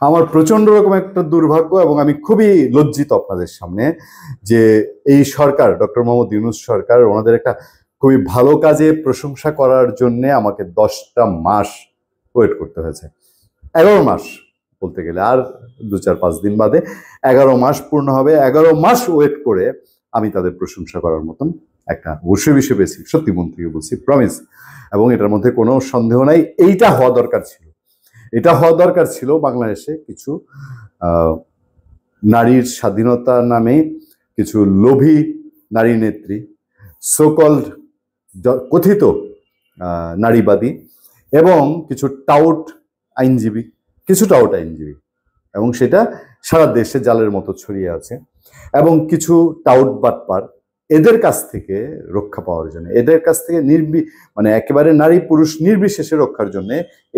আমার প্রচন্ড রকম একটা দুর্ভাগ্য এবং আমি খুবই লজ্জিত আপনাদের সামনে যে এই সরকার, ডক্টর মোহাম্মদ ইউনূস সরকার, ওনাদের একটা খুবই ভালো কাজে প্রশংসা করার জন্য আমাকে 10টা মাস ওয়েট করতে হয়েছে। 11 মাস বলতে গেলে, আর 2-4-5 দিন বাদে 11 মাস পূর্ণ হবে। 11 মাস ওয়েট করে আমি তাদের প্রশংসা করার মতন একটা অবশ্যই বিষয় পেয়েছি। সত্যি মন থেকে বলছি, প্রমিস। এবং এটার মধ্যে কোনো সন্দেহ নাই, এইটা হওয়া দরকার ছিল। এটা হওয়া দরকার ছিল বাংলাদেশে কিছু নারীর স্বাধীনতা নামে কিছু লোভী নারী নেত্রী, সোকল্ড কথিত নারীবাদী, এবং কিছু টাউট আইনজীবী, এবং সেটা সারা দেশে জালের মতো ছড়িয়ে আছে, এবং কিছু টাউট বাটপার, এদের কাছ থেকে রক্ষা পাওয়ার জন্য, এদের কাছ থেকে মানে একেবারে নারী পুরুষ নির্বিশেষে রক্ষার জন্য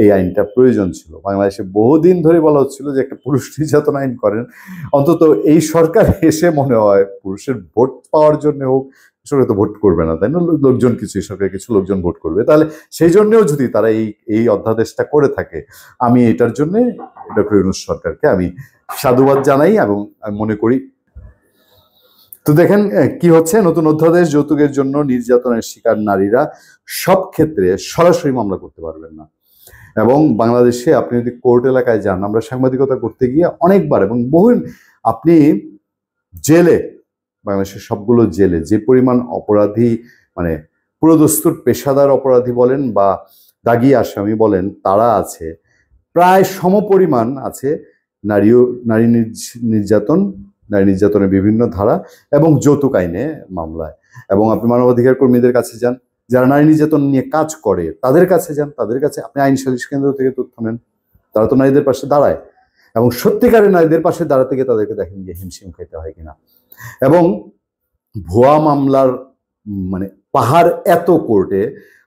এই আইনটা প্রয়োজন ছিল। বাংলাদেশে বহুদিন ধরে বলা হচ্ছিল যে একটা পুরুষ নির্যাতন আইন করেন। অন্তত এই সরকার এসে মনে হয় পুরুষের ভোট পাওয়ার জন্য হোক, সরকার তো ভোট করবে না, তাই না? লোকজন কিছু, সরকার কিছু লোকজন ভোট করবে, তাহলে সেই জন্যও যদি তারা এই অধ্যাদেশটা করে থাকে, আমি এটার জন্য ডক্টর ইউনূস সরকারকে আমি সাধুবাদ জানাই এবং আমি মনে করি। তো দেখেন কি হচ্ছে, নতুন অধ্যাদেশ, যৌতুকের জন্য নির্যাতনের শিকার নারীরা সব ক্ষেত্রে সরাসরি মামলা করতে পারবেন না। এবং বাংলাদেশে আপনি যদি কোর্ট এলাকায় যান, আমরা সাংবাদিকতা করতে গিয়ে অনেকবার, এবং বহু, আপনি জেলে, বাংলাদেশের সবগুলো জেলে যে পরিমাণ অপরাধী, মানে পুরোদস্তুর পেশাদার অপরাধী বলেন বা দাগি আসামি বলেন, তারা আছে, প্রায় সমপরিমাণ আছে নারী নির্যাতনের বিভিন্ন ধারা এবং যৌতুক আইনে মামলায়। এবং আপনি মানবাধিকার কর্মীদের কাছে যান, যারা নারী নির্যাতন নিয়ে কাজ করে, তাদের কাছে যান, তাদের কাছে আপনি আইন সালিশ কেন্দ্র থেকে তথ্য নেন। তারা তো নারীদের পাশে দাঁড়ায়, এবং সত্যিকারের নারীদের পাশে দাঁড়াতে গিয়ে তাদেরকে দেখেন গিয়ে হিমশিম খাইতে হয় কিনা। এবং ভুয়া মামলার মানে পাহাড় এত কোর্টে,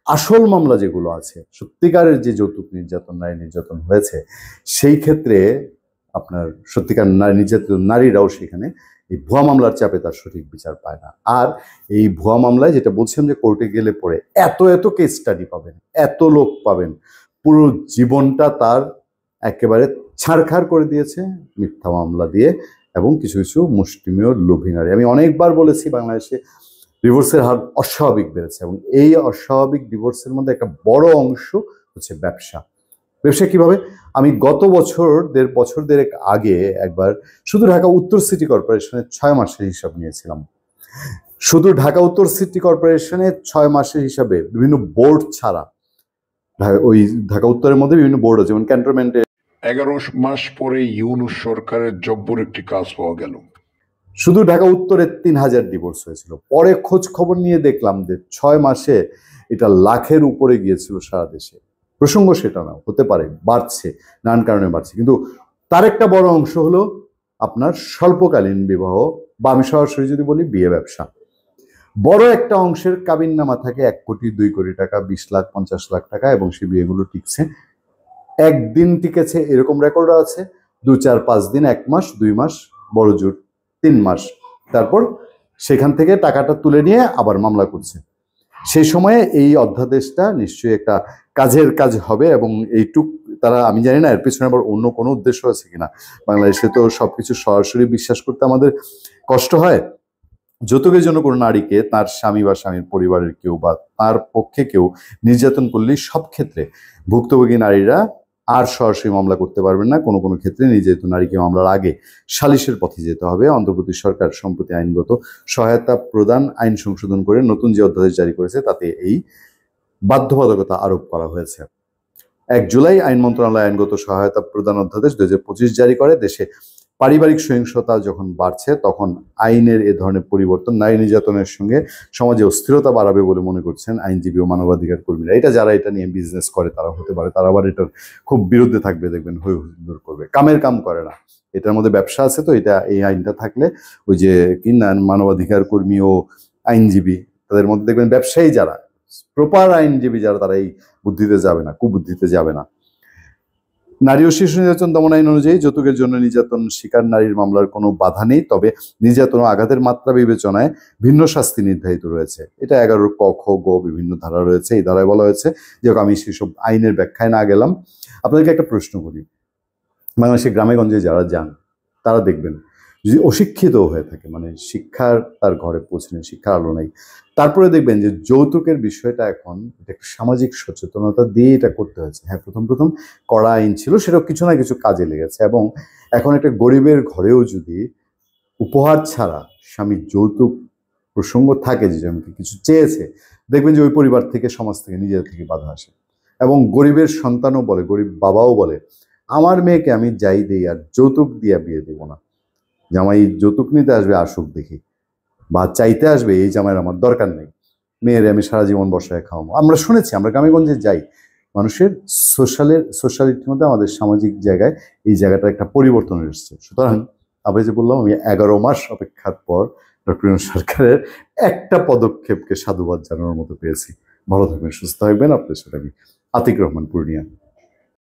আসল মামলা যেগুলো আছে, সত্যিকারের যে যৌতুক নির্যাতন, নারী নির্যাতন হয়েছে, সেই ক্ষেত্রে আপনার সত্যিকার নারী নির্যাতিত নারীরাও সেখানে এই ভুয়া মামলার চাপে তার সঠিক বিচার পায় না। আর এই ভুয়া মামলায় যেটা বলছিলাম যে কোর্টে গেলে পরে এত কেস স্টাডি পাবেন, এত লোক পাবেন, পুরো জীবনটা তার একেবারে ছাড়খাড় করে দিয়েছে মিথ্যা মামলা দিয়ে, এবং কিছু কিছু মুষ্টিমেয় লোভী নারী। আমি অনেকবার বলেছি বাংলাদেশে ডিভোর্সের হার অস্বাভাবিক বেড়েছে, এবং এই অস্বাভাবিক ডিভোর্সের মধ্যে একটা বড় অংশ হচ্ছে ব্যবসা। কিভাবে? আমি গত বছর, বছর দেড়েক আগে একবার শুধু ঢাকা উত্তর সিটি কর্পোরেশনের 6 মাসের হিসাব নিয়েছিলাম। শুধু ঢাকা উত্তর সিটি কর্পোরেশনের 6 মাসের হিসাবে বিভিন্ন বোর্ড ছাড়া, ওই ঢাকা উত্তরের মধ্যে বিভিন্ন বোর্ড আছে, যেমন ক্যান্টনমেন্টে 11 মাস পরে ইউনূস সরকারের জব্বর একটি কাজ পাওয়া গেল। শুধু ঢাকা উত্তরে 3000 ডিভোর্স হয়েছিল। পরে খোঁজ খবর নিয়ে দেখলাম যে 6 মাসে এটা লাখের উপরে গিয়েছিল সারা দেশে। প্রসঙ্গ সেটা না, হতে পারে বাড়ছে, নানান কারণে বাড়ছে, কিন্তু তার একটা বড় অংশ হলো আপনার স্বল্পকালীন বিবাহ, বা আমি সরাসরি যদি বলি বিয়ে ব্যবসা। বড় একটা অংশের কাবিননামা থাকে 1 কোটি 2 কোটি টাকা, 20 লাখ 50 লাখ টাকা, এবং সেই বিয়েগুলো টিকছে একদিন, টিকেছে এরকম রেকর্ড আছে, 2-4-5 দিন, 1 মাস 2 মাস, বড় জোর 3 মাস, তারপর সেখান থেকে টাকাটা তুলে নিয়ে আবার মামলা করছে। সেই সময়ে এই অধ্যাদেশটা নিশ্চয়ই একটা কাজের কাজ হবে, এবং এইটুক তারা, আমি জানি না এর পিছনে আবার অন্য কোনো উদ্দেশ্য আছে কিনা। বাংলাদেশে তো সবকিছু সরাসরি বিশ্বাস করতে আমাদের কষ্ট হয়। যৌতুকের জন্য কোনো নারীকে তার স্বামী বা স্বামীর পরিবারের কেউ বা তার পক্ষে কেউ নির্যাতন করলেই সব ক্ষেত্রে ভুক্তভোগী নারীরা আর সরাসরি মামলা করতে পারবেন না। কোনো কোনো ক্ষেত্রে নির্যাতিত নারীকে মামলার আগে সালিশের পথে যেতে হবে। অন্তর্বর্তী সরকার সম্প্রতি আইনগত সহায়তা প্রদান আইন সংশোধন করে নতুন যে অধ্যাদেশ জারি করেছে, তাতে এই বাধ্যবাধকতা আরোপ করা হয়েছে। 1 জুলাই আইন মন্ত্রণালয় আইনগত সহায়তা প্রদান অধ্যাদেশ 2025 জারি করে। দেশে পারিবারিক সহিংসতা যখন বাড়ছে, তখন আইনের এ ধরনের পরিবর্তন নারী নির্যাতনের সঙ্গে সমাজে অস্থিরতা বাড়াবে বলে মনে করছেন আইনজীবী ও মানবাধিকার কর্মীরা। যারা এটা নিয়ে বিজনেস করে তারা হতে পারে, তারা আবার এটার খুব বিরুদ্ধে থাকবে, দেখবেন হই হুল্লোড় করবে, কামের কাম করে না, এটার মধ্যে ব্যবসা আছে। তো এই আইনটা থাকলে ওই যে কি না, মানবাধিকার কর্মী ও আইনজীবী, তাদের মধ্যে দেখবেন ব্যবসায়ী যারা, প্রপার আইনজীবী যারা, তারা এই বুদ্ধিতে যাবে না, কুবুদ্ধিতে যাবে না। নারী ও শিশু নির্যাতন দমন আইন অনুযায়ী যৌতুকের জন্য নির্যাতন শিকার নারীর মামলার কোনো বাধা নেই, তবে নির্যাতন ও আঘাতের মাত্রা বিবেচনায় ভিন্ন শাস্তি নির্ধারিত রয়েছে। এটা 11 ক, খ, গ বিভিন্ন ধারা রয়েছে। এই ধারায় বলা হয়েছে, যে আমি সেসব আইনের ব্যাখ্যায় না গেলাম, আপনাদেরকে একটা প্রশ্ন করি, বাংলাদেশের গ্রামে গঞ্জে যারা যান তারা দেখবেন যদি অশিক্ষিত হয়ে থাকে, মানে শিক্ষার তার ঘরে পৌঁছানো, শিক্ষার আলো নেই, তারপরে দেখবেন যে যৌতুকের বিষয়টা এখন এটা একটা সামাজিক সচেতনতা দিয়ে এটা করতে হয়েছে। হ্যাঁ, প্রথম প্রথম কড়া আইন ছিল, সেটাও কিছু না কিছু কাজে লেগেছে। এবং এখন একটা গরিবের ঘরেও যদি উপহার ছাড়া স্বামীর যৌতুক প্রসঙ্গ থাকে, যে জনকে কিছু চেয়েছে, দেখবেন যে ওই পরিবার থেকে, সমাজ থেকে, নিজের থেকে বাধা আসে। এবং গরিবের সন্তানও বলে, গরিব বাবাও বলে, আমার মেয়েকে আমি যাই দিই আর যৌতুক দিয়ে বিয়ে দেবো না। জামাই যৌতুক নিতে আসবে আসুক দেখি, বা চাইতে আসবে, এই জামাইয়ের আমার দরকার নেই, মেয়েরে আমি সারা জীবন বসায় খাওয়াবো। আমরা শুনেছি, আমরা গ্রামেগঞ্জে যাই, মানুষের সোশ্যালিটির মধ্যে, আমাদের সামাজিক জায়গায় এই জায়গাটার একটা পরিবর্তন এসেছে। সুতরাং আবার যে বললাম, আমি 11 মাস অপেক্ষার পর ডক্টর ইউনূস সরকারের একটা পদক্ষেপকে সাধুবাদ জানানোর মতো পেয়েছি। ভালো থাকবেন, সুস্থ থাকবেন। আপনার সাথে আমি আতিক রহমান, পূর্ণিয়া।